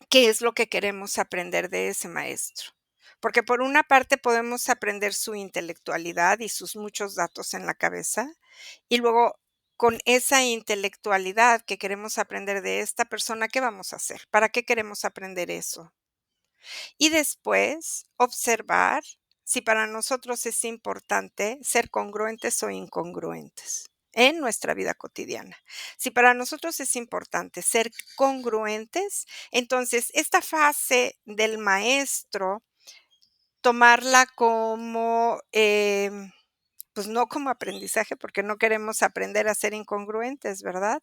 qué es lo que queremos aprender de ese maestro. Porque por una parte podemos aprender su intelectualidad y sus muchos datos en la cabeza, y luego con esa intelectualidad que queremos aprender de esta persona, ¿qué vamos a hacer? ¿Para qué queremos aprender eso? Y después observar si para nosotros es importante ser congruentes o incongruentes en nuestra vida cotidiana. Si para nosotros es importante ser congruentes, entonces esta fase del maestro, tomarla como, pues no como aprendizaje, porque no queremos aprender a ser incongruentes, ¿verdad?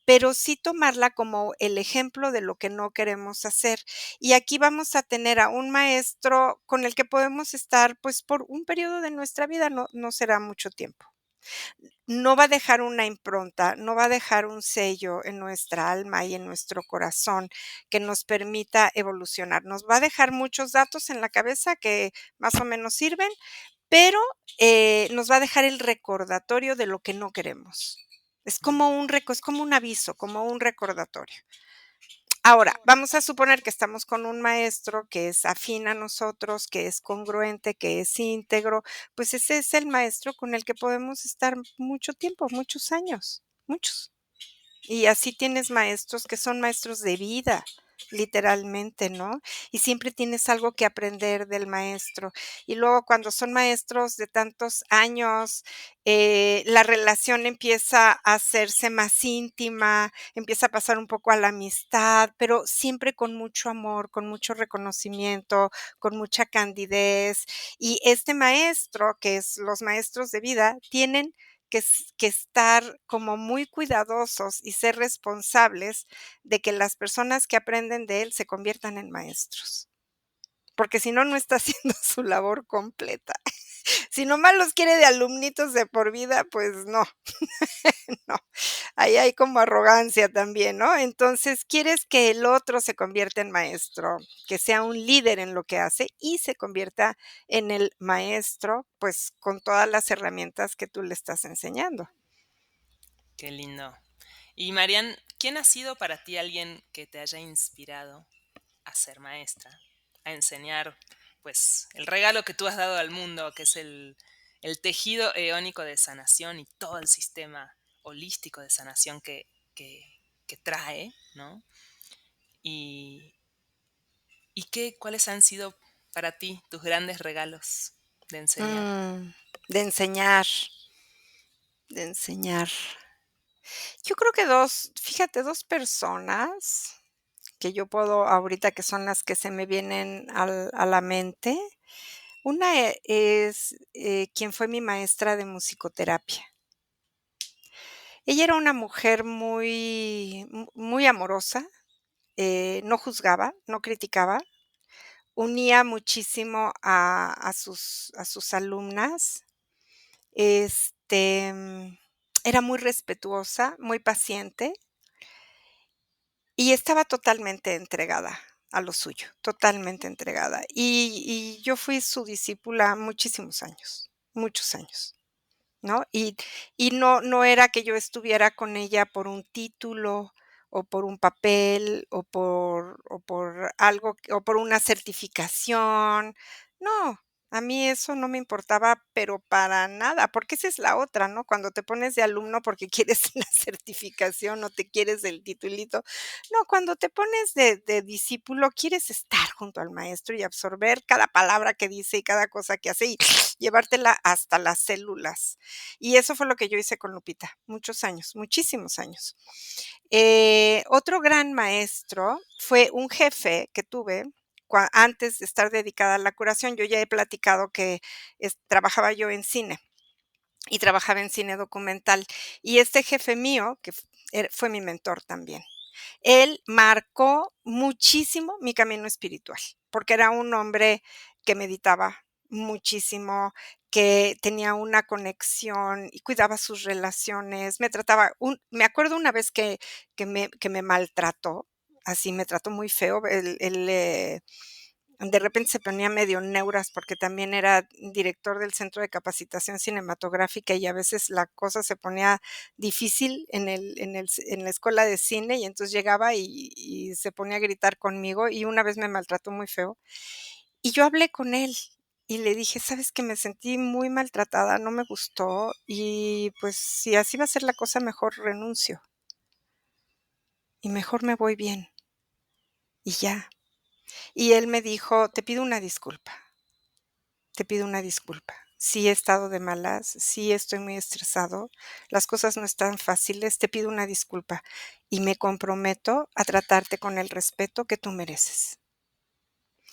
Pero sí tomarla como el ejemplo de lo que no queremos hacer. Y aquí vamos a tener a un maestro con el que podemos estar, pues, por un periodo de nuestra vida, no será mucho tiempo. No va a dejar una impronta, no va a dejar un sello en nuestra alma y en nuestro corazón que nos permita evolucionar. Nos va a dejar muchos datos en la cabeza que más o menos sirven, pero, nos va a dejar el recordatorio de lo que no queremos. Es como un aviso, como un recordatorio. Ahora, vamos a suponer que estamos con un maestro que es afín a nosotros, que es congruente, que es íntegro, pues ese es el maestro con el que podemos estar mucho tiempo, muchos años, muchos. Y así tienes maestros que son maestros de vida, literalmente, ¿no? Y siempre tienes algo que aprender del maestro. Y luego cuando son maestros de tantos años, la relación empieza a hacerse más íntima, empieza a pasar un poco a la amistad, pero siempre con mucho amor, con mucho reconocimiento, con mucha candidez. Y este maestro, que es los maestros de vida, tienen que estar como muy cuidadosos y ser responsables de que las personas que aprenden de él se conviertan en maestros, porque si no, no está haciendo su labor completa. Si nomás los quiere de alumnitos de por vida, pues no, no. Ahí hay como arrogancia también, ¿no? Entonces, quieres que el otro se convierta en maestro, que sea un líder en lo que hace y se convierta en el maestro, pues, con todas las herramientas que tú le estás enseñando. Qué lindo. Y Marian, ¿quién ha sido para ti alguien que te haya inspirado a ser maestra, a enseñar, pues, el regalo que tú has dado al mundo, que es el tejido eónico de sanación y todo el sistema holístico de sanación que trae, ¿no? Y, ¿cuáles han sido para ti tus grandes regalos de enseñar? De enseñar, de enseñar. Yo creo que 2, fíjate, 2 personas que yo puedo ahorita, que son las que se me vienen a la mente. Una es, quien fue mi maestra de musicoterapia. Ella era una mujer muy amorosa, no juzgaba, no criticaba, unía muchísimo a sus alumnas, este, era muy respetuosa, muy paciente y estaba totalmente entregada a lo suyo, totalmente entregada. Y yo fui su discípula muchísimos años, muchos años. ¿No? Y no era que yo estuviera con ella por un título, o por un papel, o por algo, o por una certificación. No, a mí eso no me importaba, pero para nada, porque esa es la otra, ¿no? Cuando te pones de alumno porque quieres la certificación o te quieres el titulito. No, cuando te pones de discípulo, quieres estar junto al maestro y absorber cada palabra que dice y cada cosa que hace y llevártela hasta las células. Y eso fue lo que yo hice con Lupita, muchos años, muchísimos años. Otro gran maestro fue un jefe que tuve antes de estar dedicada a la curación. Yo ya he platicado que trabajaba yo en cine y trabajaba en cine documental. Y este jefe mío, que fue mi mentor también, él marcó muchísimo mi camino espiritual, porque era un hombre que meditaba muchísimo, que tenía una conexión y cuidaba sus relaciones, me acuerdo una vez que me maltrató, así me trató muy feo, él, de repente se ponía medio neuras porque también era director del Centro de Capacitación Cinematográfica y a veces la cosa se ponía difícil en la escuela de cine y entonces llegaba y se ponía a gritar conmigo y una vez me maltrató muy feo. Y yo hablé con él y le dije: "¿Sabes qué? Me sentí muy maltratada, no me gustó y pues si así va a ser la cosa, mejor renuncio y mejor me voy bien y ya". Y él me dijo: "Te pido una disculpa". Te pido una disculpa. Sí he estado de malas, sí estoy muy estresado, las cosas no están fáciles, te pido una disculpa y me comprometo a tratarte con el respeto que tú mereces.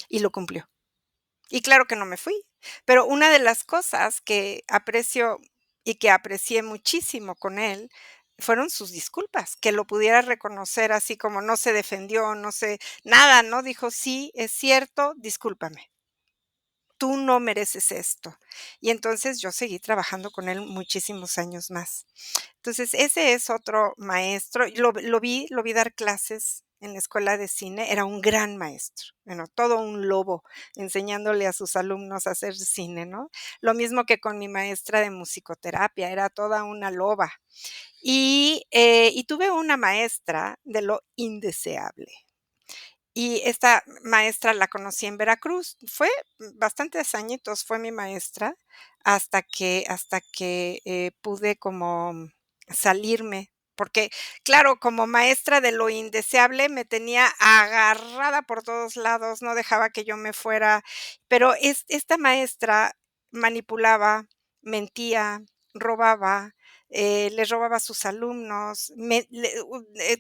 Y lo cumplió. Y claro que no me fui, pero una de las cosas que aprecio y que aprecié muchísimo con él fueron sus disculpas, que lo pudiera reconocer así como no se defendió, no sé, nada, ¿no? Dijo: "Sí, es cierto, discúlpame. Tú no mereces esto". Y entonces yo seguí trabajando con él muchísimos años más. Entonces, ese es otro maestro, y lo vi dar clases en la escuela de cine, era un gran maestro, bueno, todo un lobo, enseñándole a sus alumnos a hacer cine, ¿no? Lo mismo que con mi maestra de musicoterapia, era toda una loba. Y tuve una maestra de lo indeseable. Y esta maestra la conocí en Veracruz. Fue bastantes añitos, fue mi maestra, hasta que pude como salirme, porque, claro, como maestra de lo indeseable me tenía agarrada por todos lados, no dejaba que yo me fuera, pero esta maestra manipulaba, mentía, robaba, le robaba a sus alumnos,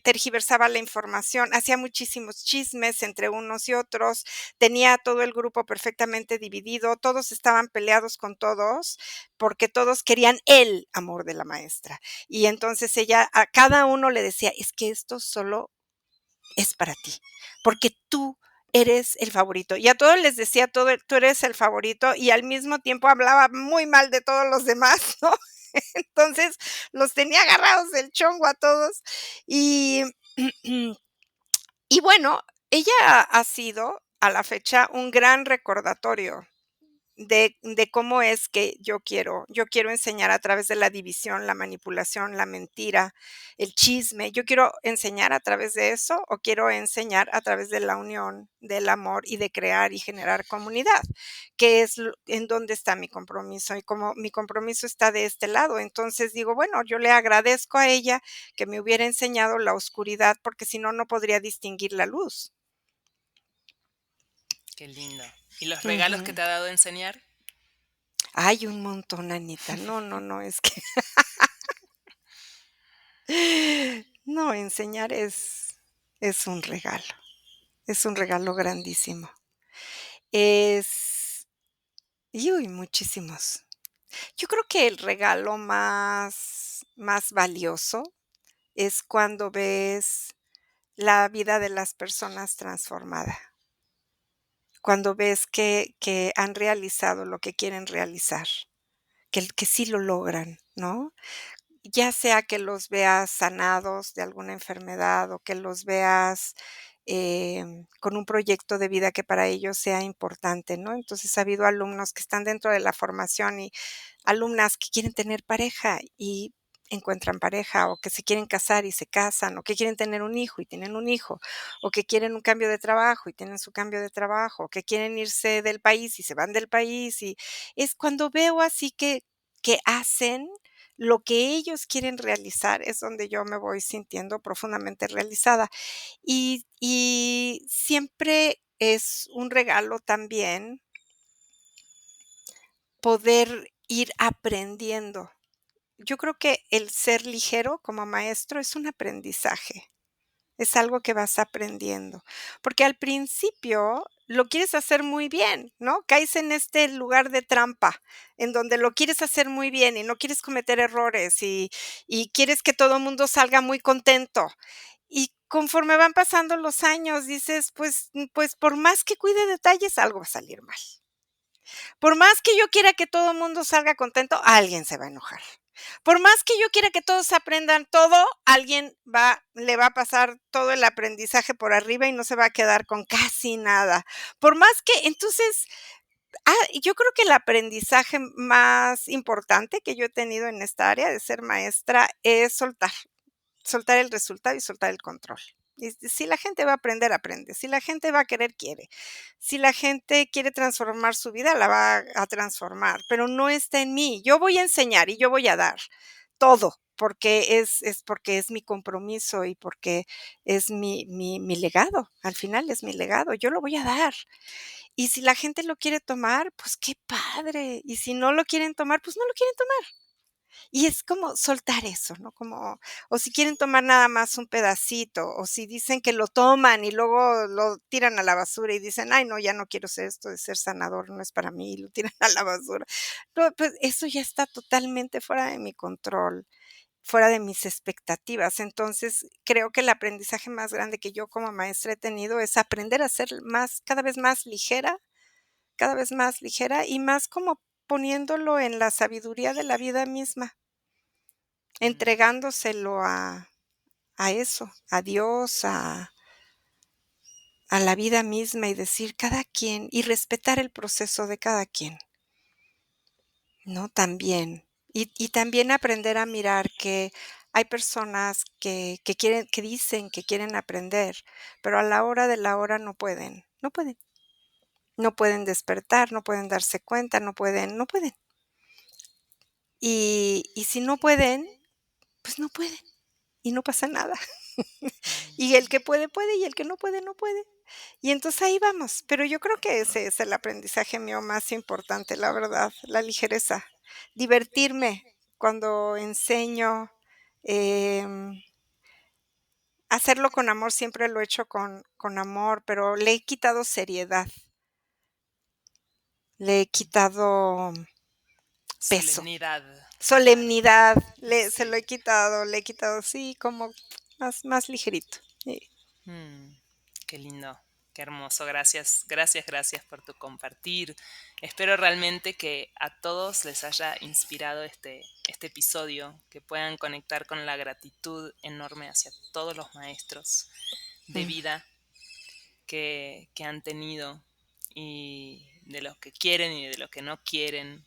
tergiversaba la información, hacía muchísimos chismes entre unos y otros, tenía a todo el grupo perfectamente dividido, todos estaban peleados con todos, porque todos querían el amor de la maestra. Y entonces ella a cada uno le decía: "Es que esto solo es para ti, porque tú eres el favorito". Y a todos les decía todo: "Tú eres el favorito", y al mismo tiempo hablaba muy mal de todos los demás, ¿no? Entonces, los tenía agarrados del chongo a todos. Y, y bueno, ella ha sido, a la fecha, un gran recordatorio de cómo es que yo quiero enseñar a través de la división, la manipulación, la mentira, el chisme. Yo quiero enseñar a través de eso, o quiero enseñar a través de la unión, del amor y de crear y generar comunidad, que es en donde está mi compromiso. Y como mi compromiso está de este lado, entonces digo, bueno, yo le agradezco a ella que me hubiera enseñado la oscuridad, porque si no, no podría distinguir la luz. Qué lindo. ¿Y los regalos que Ujú. te ha dado enseñar? Hay un montón, Anita. No, no, no, es que no, enseñar es es un regalo grandísimo. Es y uy, muchísimos. Yo creo que el regalo más valioso es cuando ves la vida de las personas transformada, cuando ves que han realizado lo que quieren realizar, que sí lo logran, ¿no? Ya sea que los veas sanados de alguna enfermedad o que los veas, con un proyecto de vida que para ellos sea importante, ¿no? Entonces, ha habido alumnos que están dentro de la formación y alumnas que quieren tener pareja y encuentran pareja, o que se quieren casar y se casan, o que quieren tener un hijo y tienen un hijo, o que quieren un cambio de trabajo y tienen su cambio de trabajo, o que quieren irse del país y se van del país. Y es cuando veo así que hacen lo que ellos quieren realizar, es donde yo me voy sintiendo profundamente realizada. Y siempre es un regalo también poder ir aprendiendo. Yo creo que el ser ligero como maestro es un aprendizaje, es algo que vas aprendiendo, porque al principio lo quieres hacer muy bien, ¿no? Caes en este lugar de trampa, en donde lo quieres hacer muy bien y no quieres cometer errores y quieres que todo el mundo salga muy contento. Y conforme van pasando los años, dices, pues por más que cuide detalles, algo va a salir mal. Por más que yo quiera que todo el mundo salga contento, alguien se va a enojar. Por más que yo quiera que todos aprendan todo, alguien le va a pasar todo el aprendizaje por arriba y no se va a quedar con casi nada. Por más que, entonces, yo creo que el aprendizaje más importante que yo he tenido en esta área de ser maestra es soltar el resultado y soltar el control. Y si la gente va a aprender, aprende. Si la gente va a querer, quiere. Si la gente quiere transformar su vida, la va a transformar, pero no está en mí. Yo voy a enseñar y yo voy a dar todo, porque es porque es mi compromiso y porque es mi legado. Al final es mi legado. Yo lo voy a dar. Y si la gente lo quiere tomar, pues qué padre. Y si no lo quieren tomar, pues no lo quieren tomar. Y es como soltar eso, ¿no? Como, o si quieren tomar nada más un pedacito, o si dicen que lo toman y luego lo tiran a la basura y dicen: "Ay, no, ya no quiero ser esto de ser sanador, no es para mí", y lo tiran a la basura. No, pues eso ya está totalmente fuera de mi control, fuera de mis expectativas. Entonces, creo que el aprendizaje más grande que yo como maestra he tenido es aprender a ser más, cada vez más ligera y más como poniéndolo en la sabiduría de la vida misma. Mm, Entregándoselo a eso, a Dios, a la vida misma y decir cada quien y respetar el proceso de cada quien, ¿no? También. Y también aprender a mirar que hay personas que quieren que dicen que quieren aprender, pero a la hora de la hora no pueden, no pueden. No pueden despertar, no pueden darse cuenta, no pueden. Y si no pueden, pues no pueden, y no pasa nada. Y el mm. que puede, puede, y el que no puede, no puede. Y entonces ahí vamos, pero yo creo que ese es el aprendizaje mío más importante, la verdad, la ligereza, divertirme. cuando enseño, hacerlo con amor, siempre lo he hecho con amor, pero le he quitado seriedad, le he quitado peso, Solemnidad, claro. solemnidad, se lo Sí. le he quitado, sí, como más ligerito. Mm, qué lindo, qué hermoso. Gracias, gracias, gracias por tu compartir. Espero realmente que a todos les haya inspirado este episodio, que puedan conectar con la gratitud enorme hacia todos los maestros de Mm, vida que han tenido y de los que quieren y de los que no quieren.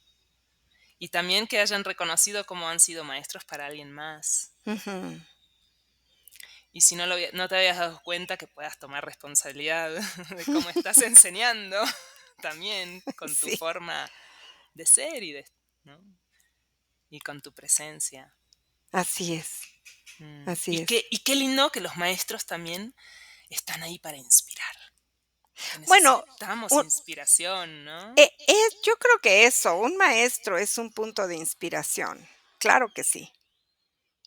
Y también que hayan reconocido cómo han sido maestros para alguien más. ujú. Y si no te habías dado cuenta, que puedas tomar responsabilidad de cómo estás enseñando también con tu Sí, forma de ser ¿no? Y con tu presencia. así es, así es. Y qué lindo que los maestros también están ahí para inspirar, que Bueno, necesitamos un inspiración, ¿no? yo creo que eso, un maestro es un punto de inspiración. Claro que sí,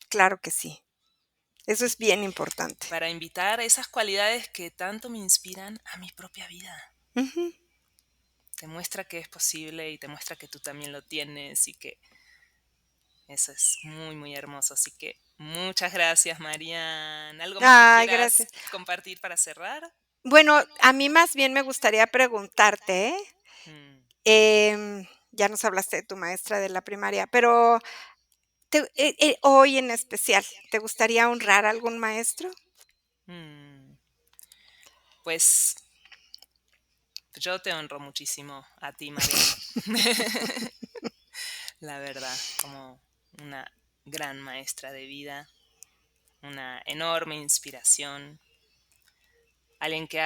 claro que sí. Eso Y es bien importante. para invitar esas cualidades que tanto me inspiran a mi propia vida. Ujú. Te muestra que es posible y te muestra que tú también lo tienes y que eso es muy, muy hermoso. Así que muchas gracias, Marian. ¿Algo más que Ay, gracias. quieras compartir para cerrar? Bueno, a mí más bien me gustaría preguntarte, Mm, ya nos hablaste de tu maestra de la primaria, pero hoy en especial, ¿te gustaría honrar a algún maestro? mm. Pues yo te honro muchísimo a ti, Marian. La verdad, como una gran maestra de vida, una enorme inspiración, alguien que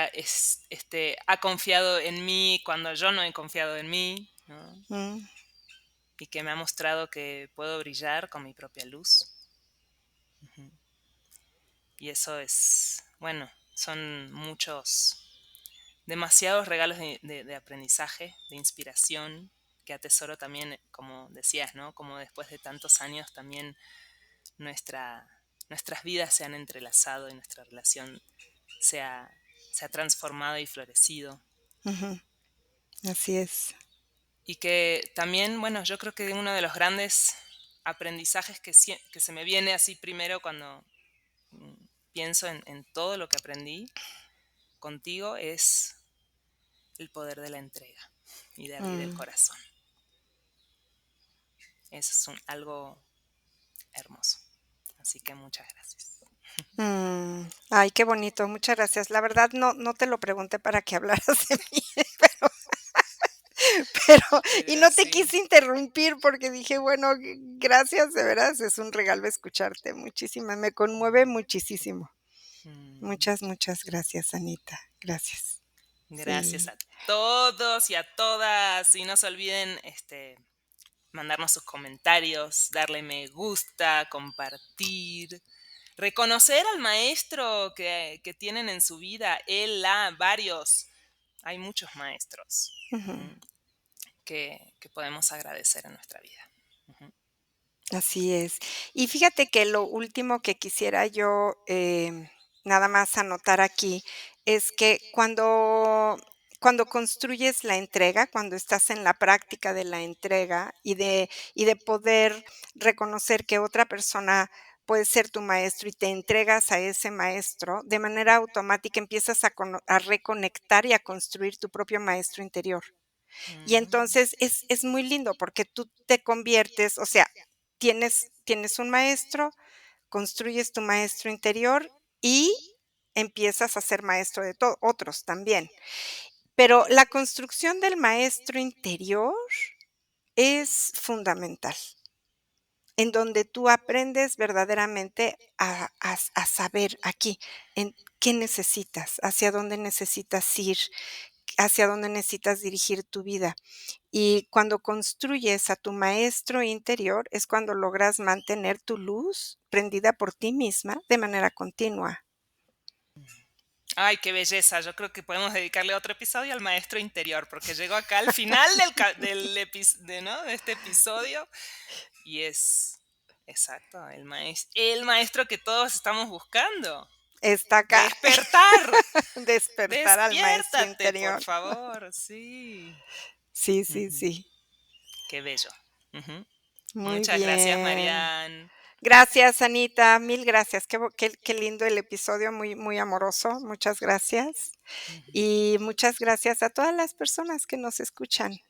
ha confiado en mí cuando yo no he confiado en mí, ¿no? Mm, Y que me ha mostrado que puedo brillar con mi propia luz. Ujú. Y eso es, bueno, son demasiados regalos de aprendizaje, de inspiración, que atesoro también, como decías, ¿no? Como después de tantos años también nuestra, nuestras vidas se han entrelazado y nuestra relación se ha, se ha transformado y florecido. ujú, así es. Y que también, bueno, yo creo que uno de los grandes aprendizajes que se me viene así primero cuando mm, pienso en todo lo que aprendí contigo es el poder de la entrega y de abrir el Mm, corazón. Eso es algo hermoso. Así que muchas gracias. ay, qué bonito, muchas gracias. La verdad no te lo pregunté para que hablaras de mí, pero y Pero no te sí. quise interrumpir porque dije, bueno, gracias, de veras, es un regalo escucharte, muchísimas, me conmueve muchísimo. Mm, Muchas gracias, Anita, gracias. Gracias Sí, a todos y a todas. Y no se olviden mandarnos sus comentarios, darle me gusta, compartir, reconocer al maestro que tienen en su vida, él, la, varios. Hay muchos maestros, ujú, que podemos agradecer en nuestra vida. Ujú. así es. Y fíjate que lo último que quisiera yo, nada más anotar aquí, es que cuando construyes la entrega, cuando estás en la práctica de la entrega y de poder reconocer que otra persona puede ser tu maestro y te entregas a ese maestro, de manera automática empiezas a reconectar y a construir tu propio maestro interior. Y Mm, entonces es muy lindo porque tú te conviertes, o sea, tienes un maestro, construyes tu maestro interior y empiezas a ser maestro de otros también. Pero la construcción del maestro interior es fundamental, en donde tú aprendes verdaderamente a saber aquí, en qué necesitas, hacia dónde necesitas ir, hacia dónde necesitas dirigir tu vida. Y cuando construyes a tu maestro interior es cuando logras mantener tu luz prendida por ti misma de manera continua. Ay, qué belleza. Yo creo que podemos dedicarle otro episodio al maestro interior, porque llegó acá al final del, ca- del epi- de, ¿no? de este episodio Y es, exacto, el maestro que todos estamos buscando. Está acá. Despertar. Despertar al maestro Despiértate, por interior. favor, sí. Sí, sí, Ujú. sí. Qué bello. Ujú. Muy Muchas gracias, bien. Marian. Gracias, Anita, mil gracias. Qué lindo el episodio, muy, muy amoroso. Muchas gracias. Ujú. Y muchas gracias a todas las personas que nos escuchan.